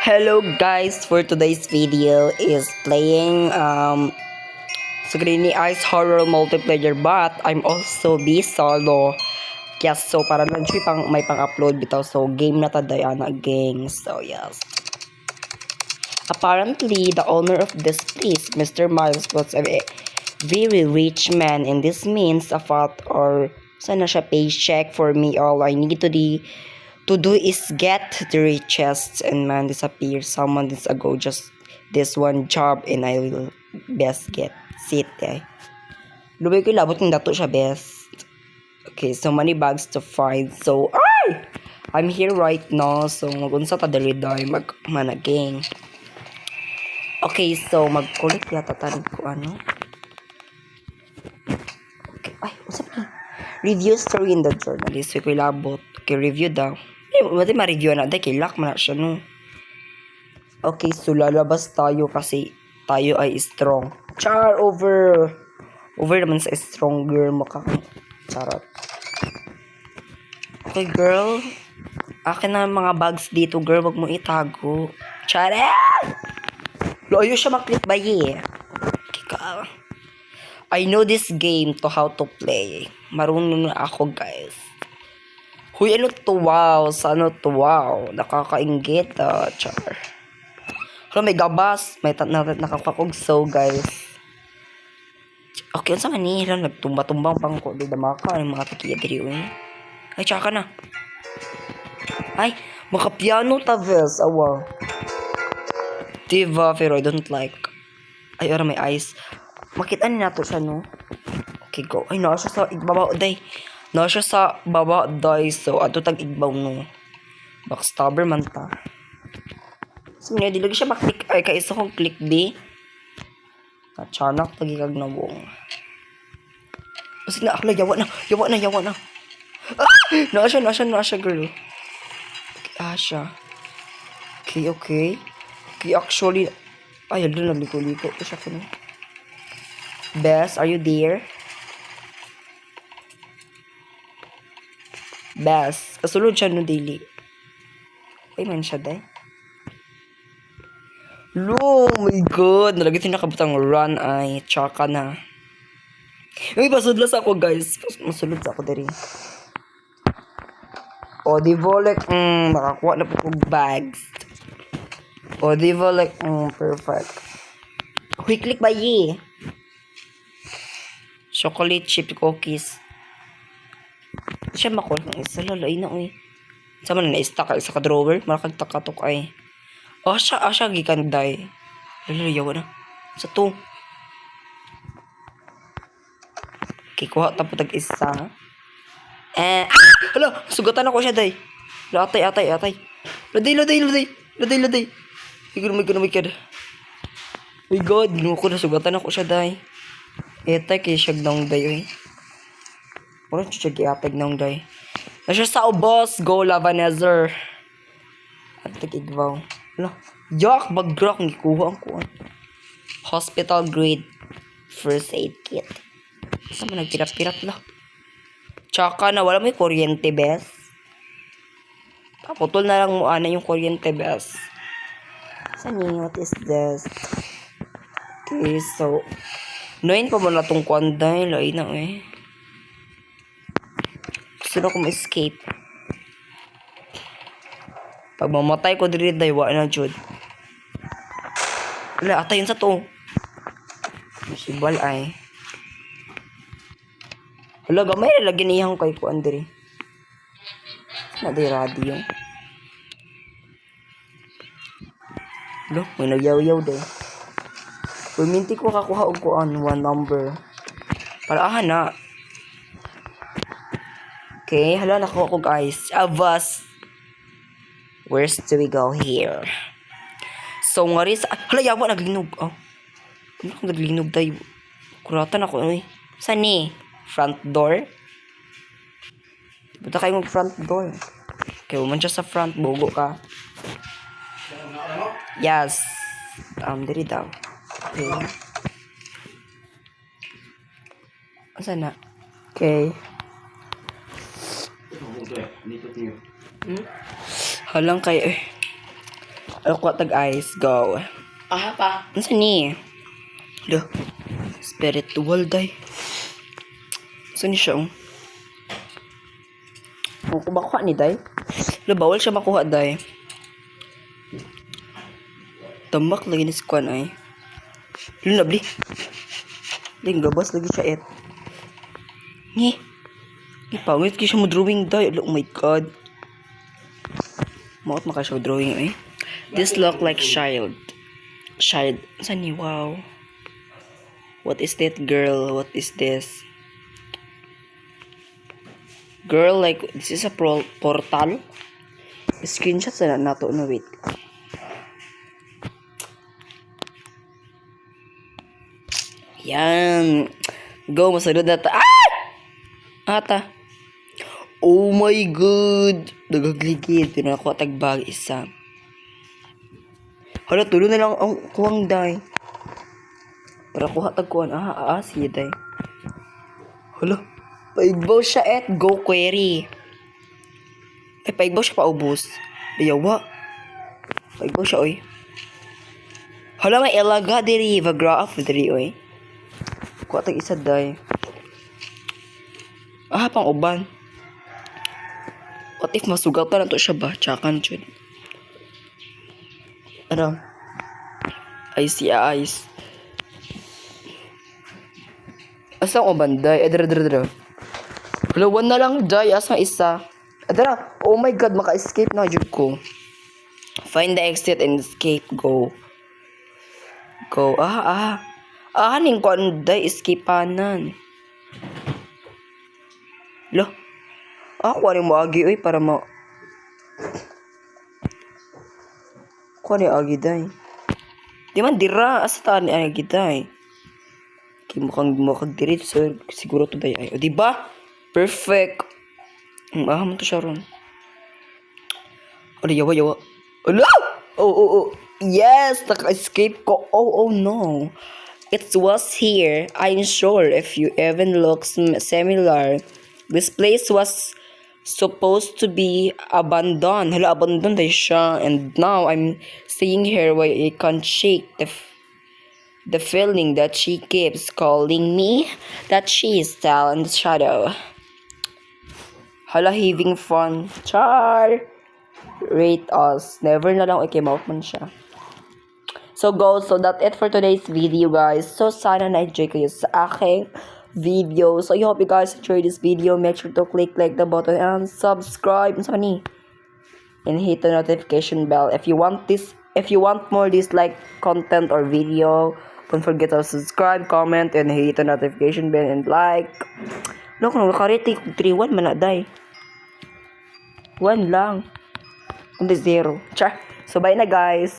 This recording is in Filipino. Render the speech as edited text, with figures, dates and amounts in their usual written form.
Hello guys, for today's video is playing Screeny Ice Horror Multiplayer, but I'm also be solo. Yes, so para lang siya may pang-upload bitaw, so game na ta Diana gang. So yes. Apparently, the owner of this place, Mr. Miles, was a very rich man, and this means a fault or sana siya paycheck for me. All I need to do is get the richest and man disappear someone this ago, just this one job and I will best get sit eh. Lubi ko labot ng dato siya best. Okay, so many bags to find. So I'm here right now, so magunsa ta diri day managing. Okay, so mag-collect yata tanig ko ano. Okay, ay, usap na. Review story in the journalist. So, ko labot. Okay, review daw. Wala ma-review na. Dahil kilak man na siya, no? Okay, so lalabas tayo kasi tayo ay strong. Char over. Over naman sa stronger makaka. Charot. Okay, girl. Akin na mga bags dito, girl. Wag mo itago. Charet! Loyo siya maklik ba eh. Kika. I know this game to how to play. Marunong na ako, guys. Huy, ano to? Wow. Ano to? Wow. Nakakaingit, char. Hello, may gabas. May nakakakugso, guys. Okay, saan ni? Hello, nagtumba-tumbang pang ko. Di damaka. Ang mga tikiya diri, eh. Ay, tsaka na. Ay, makapiano ta, ves. Awa. Diva, pero I don't like. Ay, ora may ice. Makita ni nato siya, no? Okay, go. Ay, naa siya sa igbabaw, day. Naa siya sa baba, day. So, ato tag igbaw, no? Backstabber man ta. So, di lagi siya maklik. Ay, kaisa kong click B. Natsanak, tagikag na buong. Kasi na, akla, yawa na. Ah! Naa siya, girl. Okay, siya. Okay. Okay, actually, ay, doon nagliko-liko. Ito siya ko, no? Bess, are you there? Bess, kasulod siya no daily. Ay, man siya, day. Oh my god, nalagay tinakabutang run ay tsaka na. Uy, pasudlas ako, guys. Masulod sa ako dari. O, di volek, nakakuha na po kong bags. O, di volek, perfect. Quick click ba ye? Chocolate chip cookies. Siya makuha ng isa, lalay na, uy. Sama na na-stack ay sa ka-drawer, malakag takatok ay. O, siya, gikanday. Lalayawa na. Sa to. Okay, kuha tapos tag-isa. Hala, sugatan ako siya, day. Atay. Laday. May God. My God, ginuha ko na sugatan ako siya, day. Etay, kaya siya nang day, uy. Parang siya giatag nang day. Na siya sa ubos, go Lavanezer. At tag-igbaw. Hala, yak, bagrak, ngikuha ang kuhan. Hospital grade first aid kit. Saan mo nagpirap-pirap lang? Tsaka na wala may kuryente, bes. Paputol na lang mo ana yung kuryente, bes. Saan yun? What is this? Okay, so noin pa mo na tong kwanday. Lai na eh. Gusto na ko ma-escape. Pag mamatay ko diri day, wala na jud. Wala, atayin sa to. Masibal ay. Wala, gamay na lagi niyang kay ko andiri. Na di radio. Wala, may nagyaw-yaw day. Puminti ko kakuha og kuan one number. Para na. Okay, hala nakuha ko guys. Avas. Where do we go here? So nga rin hala yawa naglinog. Oh. Ano kung naglinog tayo? Kuratan ako eh. Saan ni? Front door? Buta kayo mag front door. Okay, uman siya sa front. Bogo ka. Yes. Diri daw. Okay. Asan na? Okay. Halang kayo eh. Ano ko tag ice, go. Pa. Ano ni? Lo, spiritual day. Saan ni siya, Kung kumakuha ni day? Lo, bawal siya makuha, day. Tambak lagi ni si Kwan, ay. Lo, nabli. Ling, gabas lagi siya, Ni. Pangit kayo siya mo drawing, day. Oh my God. Maot maka siya drawing, This look like child. Saan ni? Wow. What is that, girl? What is this? Girl, like, this is a portal? Screenshot sa nato na, wait. Yan. Go, masunod na Ata. Oh my God. Nagagligid. Tinakuha tagbag isa. Hala, tulo na lang ang kuwang day. Para kuha tagkuhan. Sige day. Hala. Paigbaw siya go query. Paigbaw siya paubos. Dayawa. Paigbaw siya, oy. Hala, may ilaga diri. Graph diri, oy. Kuha tag isa day. Pang uban. What if masugatan na to siya ba? Tsakan, chud. Ano? Ice. Asa ang uban, day? Dara. Lawan na lang, day. Asa isa? Dara. Oh my God, maka-escape na, jud ko. Find the exit and escape. Go. Ning kuan, day. Escape-anan. Lo. Kuha ni mo agi, oy, para mo. Kuha ni agi, day. Di man, dira. Asa taan ni agi, day. Mukhang diri, so, siguro to, day. Ay, o, diba? Perfect. Mo to siya ron. O, yawa. Ala! Oh. Yes! Naka-escape ko. Oh, no. It was here. I'm sure if you even look similar. This place was supposed to be abandoned. Hala, abandoned day siya. And now I'm staying here where I can't shake the feeling that she keeps calling me, that she is still in the shadow. Hala, having fun. Char! Rate us. Never na lang came out man siya. So, so that's it for today's video, guys. So, sana na-enjoy kayo sa aking video. So, I hope you guys enjoyed this video. Make sure to click like the button and subscribe. And hit the notification bell. If you want more this like content or video, don't forget to subscribe, comment, and hit the notification bell and like. Look, nakarete 3-1 man na, day. 1 lang. Kundi 0. Char. So, bye na, guys.